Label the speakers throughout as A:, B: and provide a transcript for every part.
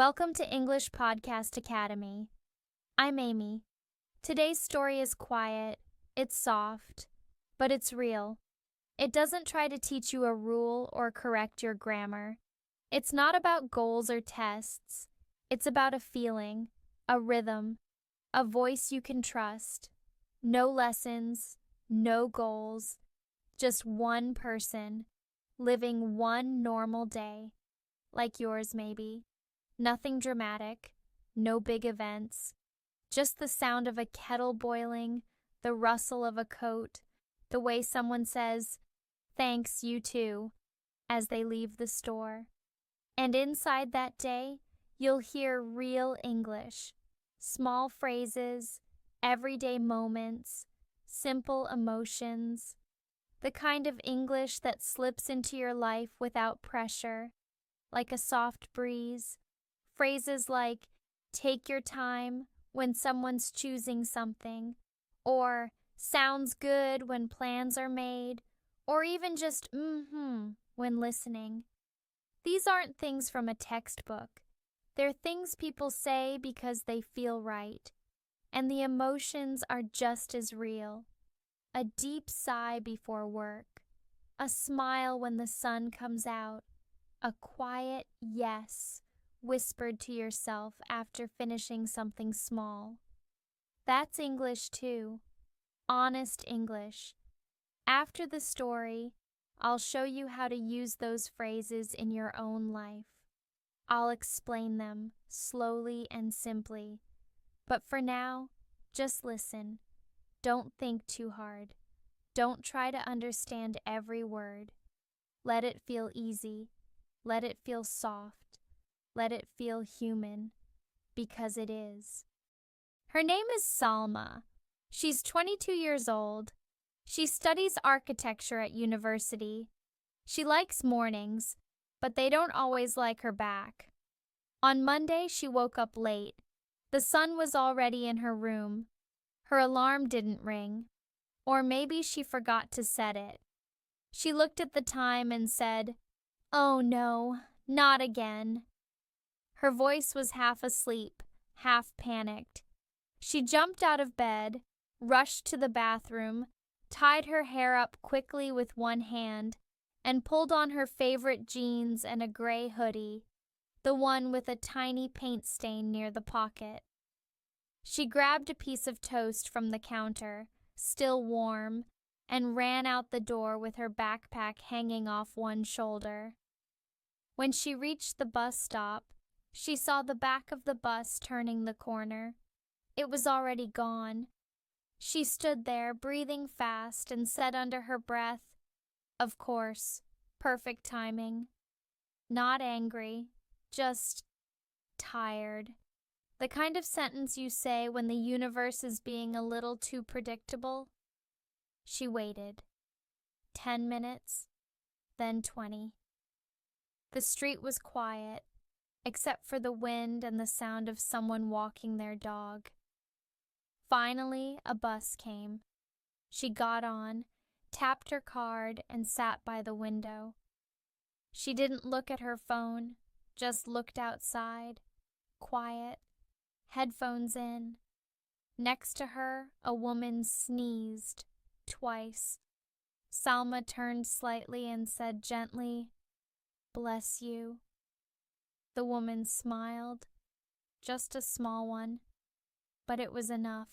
A: Welcome to English Podcast Academy. I'm Amy. Today's story is quiet, it's soft, but it's real. It doesn't try to teach you a rule or correct your grammar. It's not about goals or tests. It's about a feeling, a rhythm, a voice you can trust. No lessons, no goals, just one person living one normal day, like yours maybe. Nothing dramatic, no big events, just the sound of a kettle boiling, the rustle of a coat, the way someone says, "Thanks, you too," as they leave the store. And inside that day, you'll hear real English, small phrases, everyday moments, simple emotions, the kind of English that slips into your life without pressure, like a soft breeze. Phrases like, take your time when someone's choosing something, or sounds good when plans are made, or even just when listening. These aren't things from a textbook. They're things people say because they feel right, and the emotions are just as real. A deep sigh before work, a smile when the sun comes out, a quiet yes whispered to yourself after finishing something small. That's English too. Honest English. After the story, I'll show you how to use those phrases in your own life. I'll explain them slowly and simply. But for now, just listen. Don't think too hard. Don't try to understand every word. Let it feel easy. Let it feel soft. Let it feel human, because it is. Her name is Salma. She's 22 years old. She studies architecture at university. She likes mornings, but they don't always like her back. On Monday, she woke up late. The sun was already in her room. Her alarm didn't ring, or maybe she forgot to set it. She looked at the time and said, "Oh no, not again." Her voice was half asleep, half panicked. She jumped out of bed, rushed to the bathroom, tied her hair up quickly with one hand, and pulled on her favorite jeans and a gray hoodie, the one with a tiny paint stain near the pocket. She grabbed a piece of toast from the counter, still warm, and ran out the door with her backpack hanging off one shoulder. When she reached the bus stop, she saw the back of the bus turning the corner. It was already gone. She stood there, breathing fast, and said under her breath, "Of course, perfect timing." Not angry, just tired. The kind of sentence you say when the universe is being a little too predictable. She waited. 10 minutes, then 20. The street was quiet, except for the wind and the sound of someone walking their dog. Finally, a bus came. She got on, tapped her card, and sat by the window. She didn't look at her phone, just looked outside, quiet, headphones in. Next to her, a woman sneezed twice. Salma turned slightly and said gently, "Bless you." The woman smiled, just a small one, but it was enough.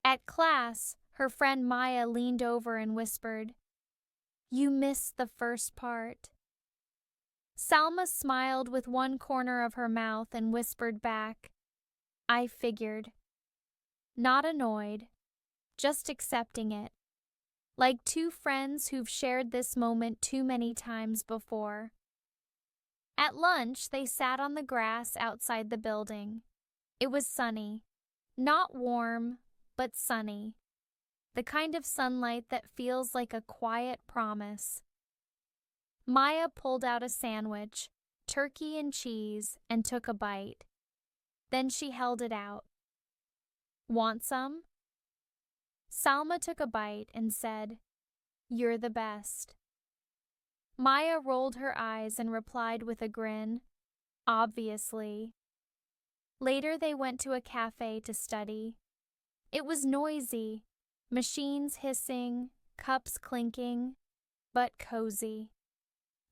A: At class, her friend Maya leaned over and whispered, "You missed the first part." Salma smiled with one corner of her mouth and whispered back, "I figured." Not annoyed, just accepting it, like two friends who've shared this moment too many times before. At lunch, they sat on the grass outside the building. It was sunny. Not warm, but sunny. The kind of sunlight that feels like a quiet promise. Maya pulled out a sandwich, turkey and cheese, and took a bite. Then she held it out. "Want some?" Salma took a bite and said, "You're the best." Maya rolled her eyes and replied with a grin, Obviously. Later, they went to a cafe to study. It was noisy, machines hissing, cups clinking, but cozy.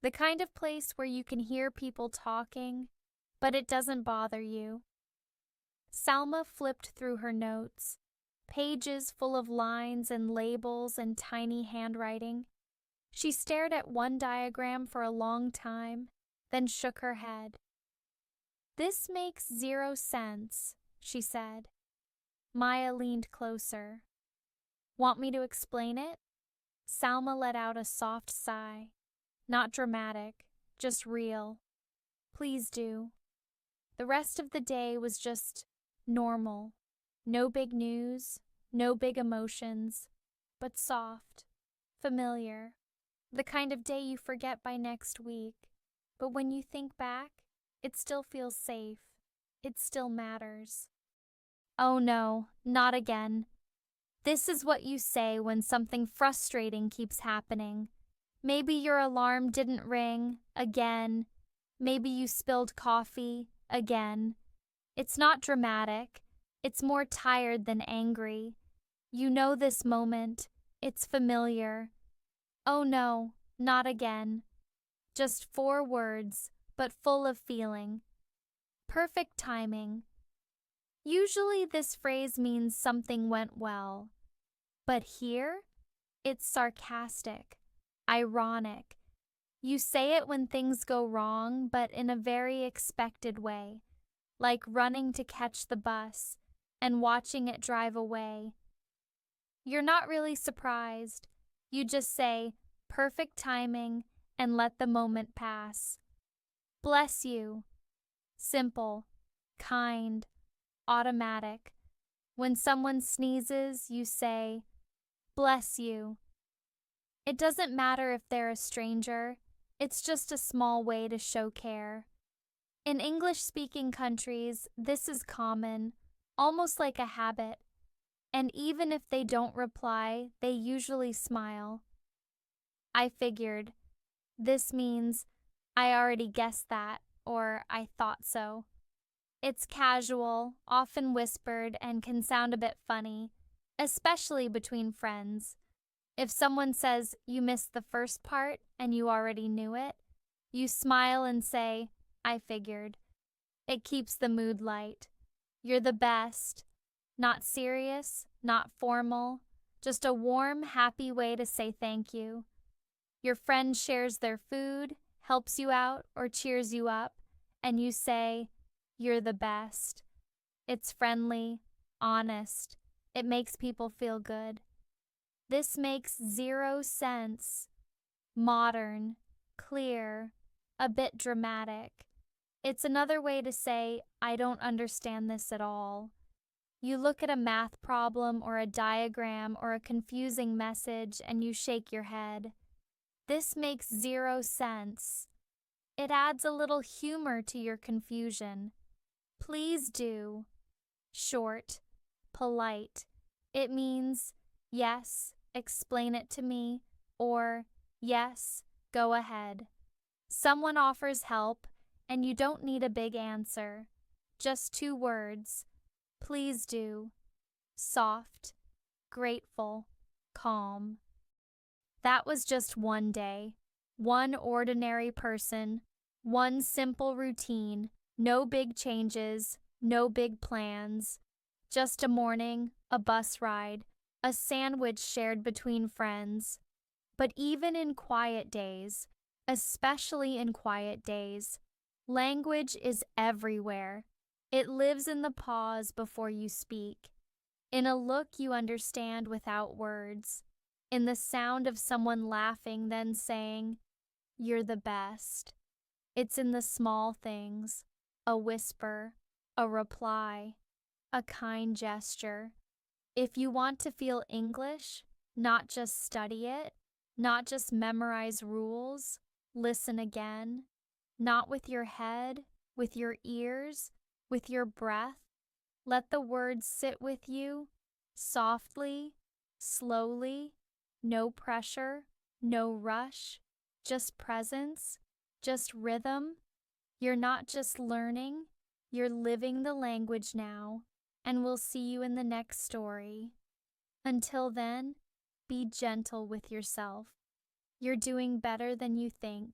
A: The kind of place where you can hear people talking, but it doesn't bother you. Salma flipped through her notes, pages full of lines and labels and tiny handwriting. She stared at one diagram for a long time, then shook her head. "This makes 0 sense," she said. Maya leaned closer. "Want me to explain it?" Salma let out a soft sigh. Not dramatic, just real. "Please do." The rest of the day was just normal. No big news, no big emotions, but soft, familiar. The kind of day you forget by next week, but when you think back, it still feels safe. It still matters. "Oh no, not again." This is what you say when something frustrating keeps happening. Maybe your alarm didn't ring, again. Maybe you spilled coffee, again. It's not dramatic. It's more tired than angry. You know this moment. It's familiar. "Oh no, not again." Just 4 words, but full of feeling. Perfect timing. Usually this phrase means something went well. But here, it's sarcastic, ironic. You say it when things go wrong, but in a very expected way, like running to catch the bus and watching it drive away. You're not really surprised. You just say, "Perfect timing," and let the moment pass. "Bless you." Simple, kind, automatic. When someone sneezes, you say, "Bless you." It doesn't matter if they're a stranger. It's just a small way to show care. In English-speaking countries, this is common, almost like a habit. And even if they don't reply, they usually smile. "I figured." This means, "I already guessed that," or "I thought so." It's casual, often whispered, and can sound a bit funny, especially between friends. If someone says you missed the first part and you already knew it, you smile and say, "I figured." It keeps the mood light. You're the best. Not serious, not formal, just a warm, happy way to say thank you. Your friend shares their food, helps you out, or cheers you up, and you say, "You're the best." It's friendly, honest. It makes people feel good. This makes 0 sense. Modern, clear, a bit dramatic. It's another way to say, "I don't understand this at all." You look at a math problem or a diagram or a confusing message and you shake your head. This makes 0 sense. It adds a little humor to your confusion. "Please do." Short, polite. It means, "Yes, explain it to me," or "Yes, go ahead." Someone offers help, and you don't need a big answer. Just 2 words. "Please do." Soft, grateful, calm. That was just one day. One ordinary person. One simple routine. No big changes. No big plans. Just a morning, a bus ride, a sandwich shared between friends. But even in quiet days, especially in quiet days, language is everywhere. It lives in the pause before you speak, in a look you understand without words, in the sound of someone laughing then saying, "You're the best." It's in the small things, a whisper, a reply, a kind gesture. If you want to feel English, not just study it, not just memorize rules, listen again, not with your head, with your ears, with your breath. Let the words sit with you, softly, slowly, no pressure, no rush, just presence, just rhythm. You're not just learning, you're living the language now, and we'll see you in the next story. Until then, be gentle with yourself. You're doing better than you think.